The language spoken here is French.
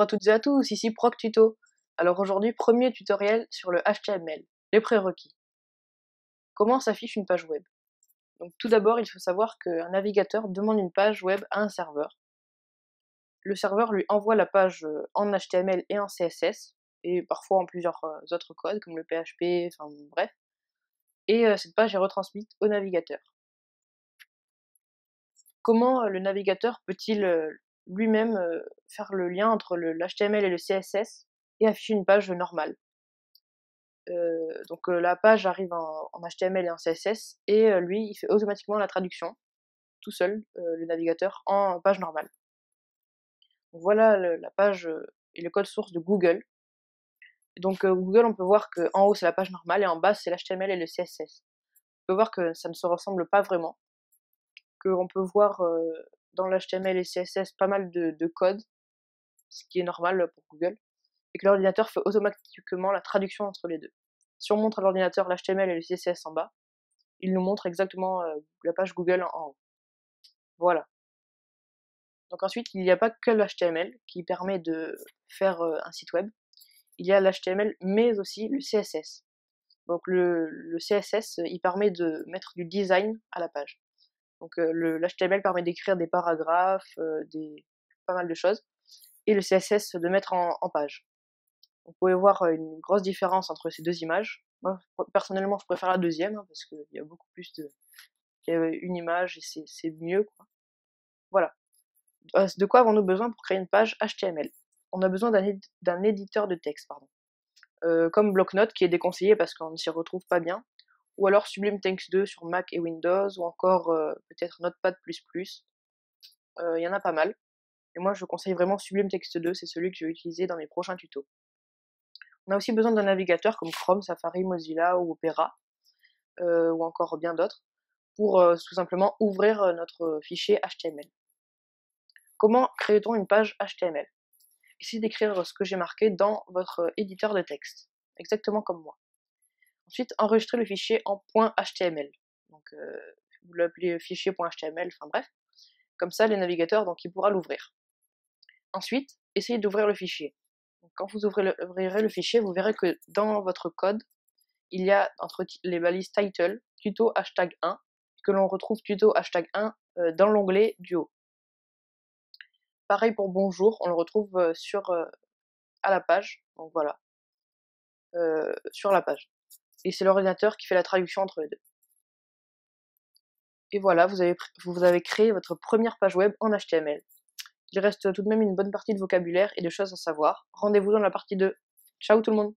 Bonjour à toutes et à tous, ici ProcTuto. Alors aujourd'hui, premier tutoriel sur le HTML, les prérequis. Comment s'affiche une page web? Donc tout d'abord, il faut savoir qu'un navigateur demande une page web à un serveur. Le serveur lui envoie la page en HTML et en CSS, et parfois en plusieurs autres codes, comme le PHP, enfin bref. Et cette page est retransmise au navigateur. Comment le navigateur peut-il lui-même faire le lien entre l'HTML et le CSS et afficher une page normale? Donc la page arrive en HTML et en CSS et lui, il fait automatiquement la traduction, tout seul, le navigateur, en page normale. Donc voilà la page et le code source de Google. Donc Google, on peut voir qu'en haut c'est la page normale et en bas c'est l'HTML et le CSS. On peut voir que ça ne se ressemble pas vraiment, qu'on peut voir dans l'HTML et CSS pas mal de code, ce qui est normal pour Google, et que l'ordinateur fait automatiquement la traduction entre les deux. Si on montre à l'ordinateur l'HTML et le CSS en bas, il nous montre exactement la page Google en haut. Voilà. Donc ensuite, il n'y a pas que l'HTML qui permet de faire un site web. Il y a l'HTML, mais aussi le CSS. Donc le CSS, il permet de mettre du design à la page. Donc l'HTML permet d'écrire des paragraphes, pas mal de choses, et le CSS de mettre en page. Vous pouvez voir une grosse différence entre ces deux images. Moi, personnellement, je préfère la deuxième, hein, parce qu'il y a beaucoup plus de... Il y a une image et c'est mieux, quoi. Voilà. De quoi avons-nous besoin pour créer une page HTML? On a besoin d'un éditeur de texte, pardon. Comme Bloc-Notes, qui est déconseillé parce qu'on ne s'y retrouve pas bien, ou alors Sublime Text 2 sur Mac et Windows, ou encore peut-être Notepad++. Il y en a pas mal. Et moi, je conseille vraiment Sublime Text 2, c'est celui que je vais utiliser dans mes prochains tutos. On a aussi besoin d'un navigateur comme Chrome, Safari, Mozilla ou Opera, ou encore bien d'autres, pour tout simplement ouvrir notre fichier HTML. Comment crée-t-on une page HTML? Essayez d'écrire ce que j'ai marqué dans votre éditeur de texte, exactement comme moi. Ensuite, enregistrez le fichier en .html. Donc, vous l'appelez fichier.html, enfin bref. Comme ça, le navigateur, donc, il pourra l'ouvrir. Ensuite, essayez d'ouvrir le fichier. Donc, quand vous ouvrirez le fichier, vous verrez que dans votre code, il y a entre les balises title, tuto hashtag 1, que l'on retrouve tuto hashtag 1 dans l'onglet du haut. Pareil pour bonjour, on le retrouve à la page, donc voilà, sur la page. Et c'est l'ordinateur qui fait la traduction entre les deux. Et voilà, vous avez créé votre première page web en HTML. Il reste tout de même une bonne partie de vocabulaire et de choses à savoir. Rendez-vous dans la partie 2. Ciao tout le monde!